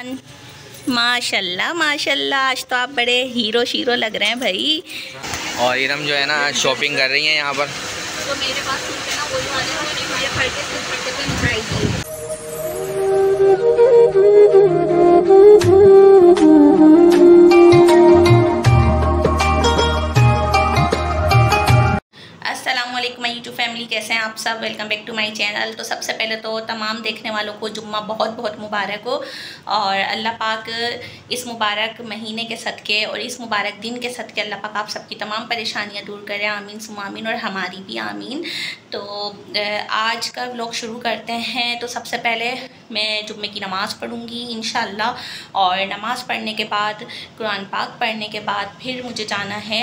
माशाल्लाह माशाल्लाह, आज तो आप बड़े हीरो शीरो लग रहे हैं भाई। और इरम जो है ना शॉपिंग कर रही हैं यहाँ पर। तो मेरे पास सूट है ना वही वाले, मुझे खरीदे तो दिखाई माई यूट्यूब फैमिली, कैसे हैं आप सब। Welcome back to my channel. तो सबसे पहले तो तमाम देखने वालों को जुम्मा बहुत बहुत मुबारक हो और अल्लाह पाक इस मुबारक महीने के सदक़े और इस मुबारक दिन के सदक़े अल्लाह पाक आप सबकी तमाम परेशानियां दूर करें, आमीन सुम्मा आमीन, और हमारी भी आमीन। तो आज का व्लॉग शुरू करते हैं। तो सबसे पहले मैं जुम्मे की नमाज़ पढ़ूँगी इंशाअल्लाह, और नमाज़ पढ़ने के बाद कुरान पाक पढ़ने के बाद फिर मुझे जाना है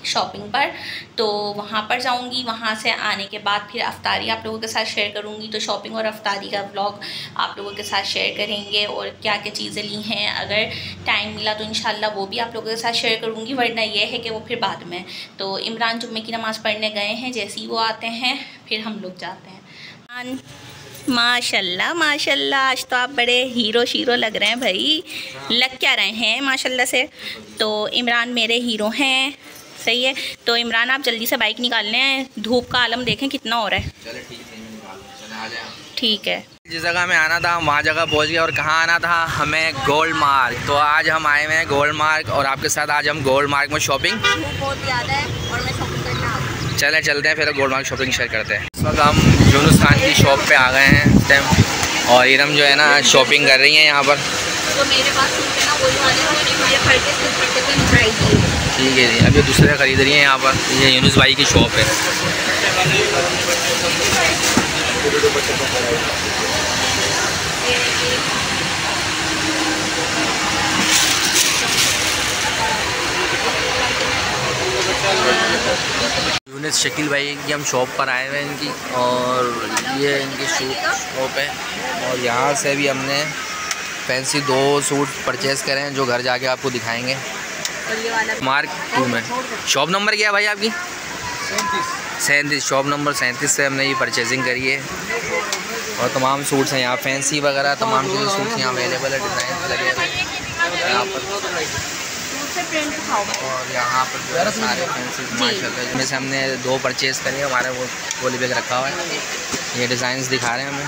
शॉपिंग पर। तो वहाँ पर जाऊँगी, वहाँ से आने के बाद फिर अफ्तारी आप लोगों के साथ शेयर करूँगी। तो शॉपिंग और अफ्तारी का व्लॉग आप लोगों के साथ शेयर करेंगे, और क्या क्या चीज़ें ली हैं, अगर टाइम मिला तो इंशाल्लाह वो भी आप लोगों के साथ शेयर करूँगी, वरना ये है कि वो फिर बाद में। तो इमरान जुम्मे की नमाज़ पढ़ने गए हैं, जैसे ही वो आते हैं फिर हम लोग जाते हैं। माशाल्लाह माशाल्लाह, आज तो आप बड़े हीरो शीरो लग रहे हैं भाई। लग क्या रहे हैं माशाल्लाह से। तो इमरान मेरे हीरो हैं, सही है। तो इमरान आप जल्दी से बाइक निकाल लें, धूप का आलम देखें कितना हो रहा है। ठीक है। जिस जगह हमें आना था वहाँ जगह पहुँच गए। और कहाँ आना था हमें? गोल्ड मार्ग। तो आज हम आए हुए हैं गोल्ड मार्ग, और आपके साथ आज हम गोल्ड मार्ग में शॉपिंग बहुत ज़्यादा है और मैं शॉपिंग करना आ गई। चले चलते हैं फिर गोल्ड मार्ग शॉपिंग शेयर करते हैं। इस वक्त हम यूनुस खान की शॉप पे आ गए हैं इस टाइम, और इरम जो है ना शॉपिंग कर रही हैं यहाँ पर। तो मेरे पास सूट है ना वही वाले, मुझे खरीदे तो ठीक है जी। अब ये दूसरे ख़रीद रही हैं यहाँ पर। ये यूनुस भाई की शॉप है। यूनुस शकील भाई की हम शॉप पर आए हुए हैं इनकी, और ये इनकी शॉप है। और यहाँ से भी हमने फैंसी 2 सूट परचेज़ करे हैं जो घर जाके आपको दिखाएंगे। मार्क 2 में। शॉप नंबर क्या है भाई आपकी? 37। शॉप नंबर 37 से हमने ये परचेजिंग करी है। और तमाम सूट्स हैं यहाँ, फैंसी वगैरह तमाम चीज़ें सूट्स यहाँ अवेलेबल है, डिज़ाइन लगे हुए यहाँ पर। और यहाँ पर जो है सारे फैंसी माशाल्लाह, जिनमें से हमने 2 परचेज़ करे हैं। हमारे वो गोली बैग रखा हुआ है, ये डिज़ाइंस दिखा रहे हैं हमें।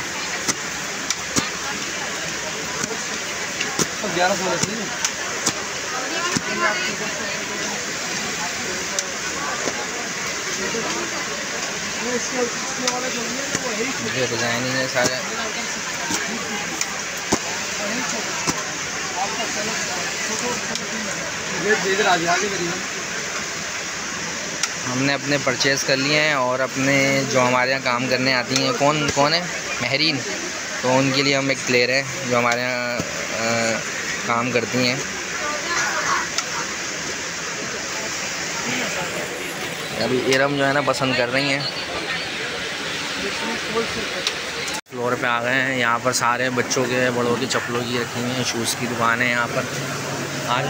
ये डिज़ाइनिंग है सारे। हमने अपने परचेज़ कर लिए हैं, और अपने जो हमारे यहाँ काम करने आती हैं, कौन है, महरीन, तो उनके लिए हम एक ले रहे हैं जो हमारे यहाँ काम करती हैं। अभी इरम जो है ना पसंद कर रही हैं। फ्लोर पे आ गए हैं। यहाँ पर सारे बच्चों के, बड़ों की चप्पलों की रखी हुई हैं, शूज़ की दुकान है यहाँ पर। आज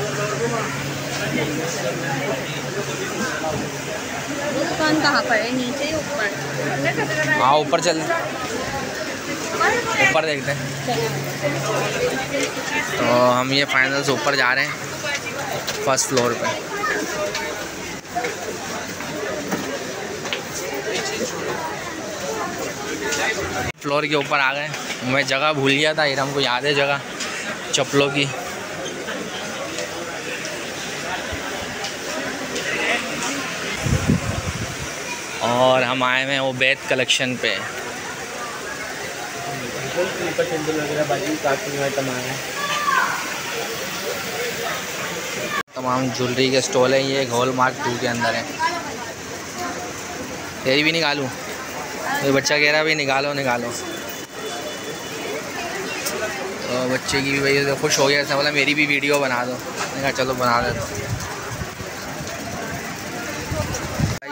दुकान कहाँ पर है? नीचे ऊपर? हाँ ऊपर चल, ऊपर देखते हैं। तो हम ये फाइनल से ऊपर जा रहे हैं, फर्स्ट फ्लोर पे। फ्लोर के ऊपर आ गए। मैं जगह भूल गया था, इरम को याद है जगह चप्पलों की। और हम आए हुए हैं वो बैत कलेक्शन पे। तमाम ज्वेलरी के स्टॉल है। ये हॉलमार्क 2 के अंदर है। तेरी भी निकालूं? ये बच्चा कह रहा है भाई निकालो। तो बच्चे की भी वजह से खुश हो गया, ऐसा बोला मेरी भी वीडियो बना दो। मैंने कहा चलो बना देता हूँ।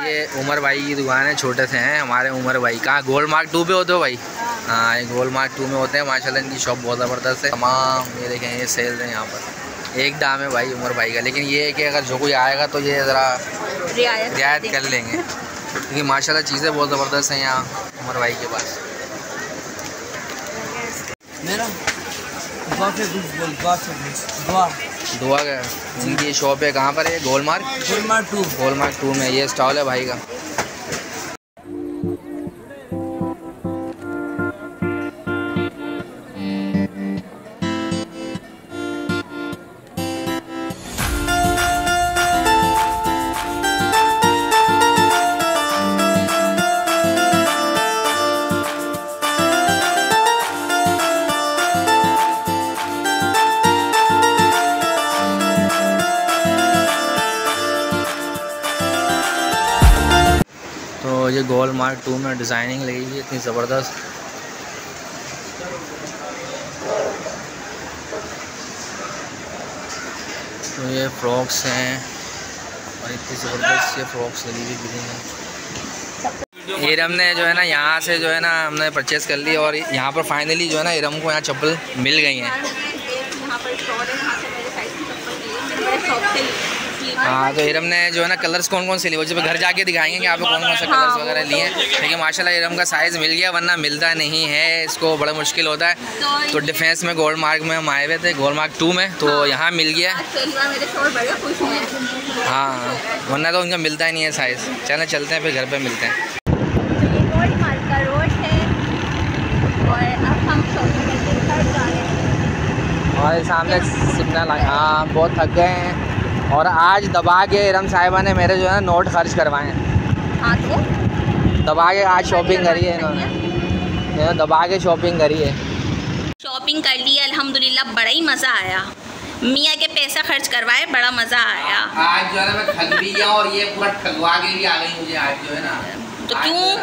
ये उमर भाई की दुकान है, छोटे से हैं हमारे उमर भाई। कहाँ गोल्ड मार्क 2 पे होते हो भाई? हाँ, ये गोल्ड मार्क 2 में होते हैं माशाल्लाह। इनकी शॉप बहुत ज़बरदस्त है। तमाम ये देखें, ये सेल है यहाँ पर। एक दाम है भाई उमर भाई का, लेकिन ये है कि अगर जो कोई आएगा तो ये ज़रा रियायत कर लेंगे, क्योंकि माशाल्लाह चीज़ें बहुत ज़बरदस्त हैं यहाँ उमर भाई के पास। मेरा दुआ का इनकी शॉप है। कहाँ पर है? गोलमार्क 2 में ये स्टॉल है भाई का। तो ये गोलमार्क 2 में डिज़ाइनिंग लगी हुई है इतनी ज़बरदस्त। तो ये फ्रॉक्स हैं और इतनी ज़बरदस्त ये फ्रॉक्स लगी हुई ग्रीन है। इरम ने जो है ना यहाँ से जो है ना हमने परचेज़ कर ली और यहाँ पर फाइनली जो है ना इरम को यहाँ चप्पल मिल गई हैं। हाँ तो इरम ने जो है ना कलर्स कौन कौन से लिए वो जब घर जाके दिखाएंगे कि आपको कौन कौन से कलर्स वगैरह लिए। लेकिन माशाल्लाह इरम का साइज़ मिल गया, वरना मिलता नहीं है, इसको बड़ा मुश्किल होता है। तो डिफेंस में गोलमार्क में हम आए हुए थे, गोलमार्क 2 में, तो यहाँ मिल गया। हाँ वरना तो उनका मिलता ही नहीं है साइज़। चलें चलते हैं फिर घर पर मिलते हैं। और सामने सिग्नल, हाँ बहुत थक गए हैं और आज दबा के इरम साहिबा ने मेरे जो है नोट खर्च करवाए हैं। हाँ तो दबा के आज शॉपिंग करी है इन्होंने, दबा के शॉपिंग करी है। शॉपिंग कर ली अल्हम्दुलिल्लाह, बड़ा ही मज़ा आया। मियाँ के पैसा खर्च करवाए, बड़ा मज़ा आया। आज जो है ना मैं थक भी गया और ये पूरा ठगवा के भी आ गई मुझे आज जो है ना। तो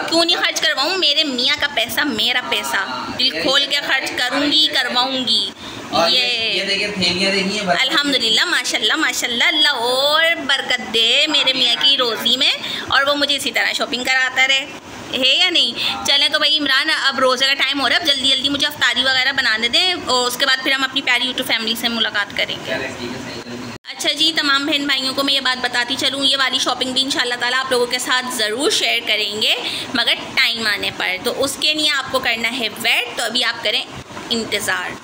क्यों नहीं खर्च करवाऊँ? मेरे मियाँ का पैसा मेरा पैसा, दिल खोल के खर्च करूँगी, करवाऊँगी। ये देखिए थैलियाँ देखिए अल्हम्दुलिल्लाह माशाल्लाह माशाल्लाह, अल्लाह और बरकत दे मेरे मियाँ की रोज़ी में, और वो मुझे इसी तरह शॉपिंग कराता रहे, है या नहीं। चलें तो भाई इमरान, अब रोज़े का टाइम हो रहा है, अब जल्दी जल्दी मुझे अफ्तारी वगैरह बनाने दें और उसके बाद फिर हम अपनी प्यारी यूट्यूब फैमिली से मुलाकात करेंगे। अच्छा जी, तमाम बहन भाइयों को मैं ये बात बताती चलूँ, ये वाली शॉपिंग भी इंशाल्लाह ताला आप लोगों के साथ ज़रूर शेयर करेंगे, मगर टाइम आने पर। तो उसके लिए आपको करना है वेट, तो अभी आप करें इंतज़ार।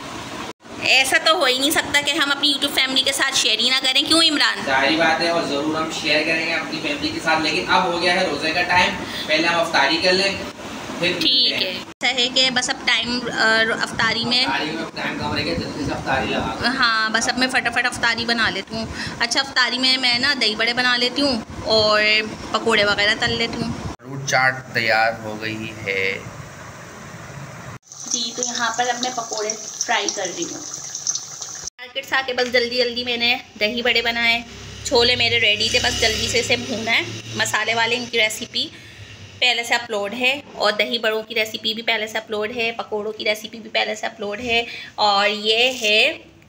ऐसा तो हो ही नहीं सकता कि हम अपनी यूट्यूब फैमिली के साथ शेयर ही ना करें, क्यों इमरान? सारी बात है और ज़रूर हम शेयर करेंगे अपनी फैमिली के साथ, लेकिन अब हो गया है रोज़े का टाइम, पहले हम अफ्तारी कर लें फिर। ठीक है, ऐसा है कि बस अब टाइम अफ्तारी में टाइम कम रहेगा, जल्दी से अफ्तारी लगा। हाँ बस अब मैं फटाफट अफ्तारी बना लेती हूँ। अच्छा अफ्तारी में मैं ना दही बड़े बना लेती हूँ और पकोड़े वगैरह तल लेती हूँ। फ्रूट चाट तैयार हो गई है जी। तो यहाँ पर अब मैं पकोड़े फ्राई कर रही हूँ। मार्केट से आके बस जल्दी जल्दी मैंने दही बड़े बनाए, छोले मेरे रेडी थे, बस जल्दी से इसे भूना है। मसाले वाले इनकी रेसिपी पहले से अपलोड है और दही बड़ों की रेसिपी भी पहले से अपलोड है, पकोड़ों की रेसिपी भी पहले से अपलोड है। और ये है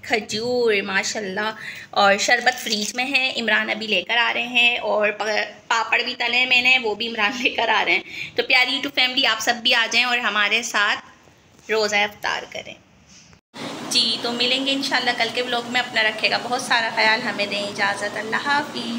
खजूर माशाल्लाह, और शरबत फ्रीज में है, इमरान अभी लेकर आ रहे हैं। और पापड़ भी तले मैंने, वो भी इमरान लेकर आ रहे हैं। तो प्यारी यूट्यूब फैमिली आप सब भी आ जाएं और हमारे साथ रोज़ा इफ्तार करें जी। तो मिलेंगे इंशाल्लाह कल के व्लॉग में। अपना रखेगा बहुत सारा ख्याल, हमें दें इजाज़त, अल्लाह हाफ़िज़।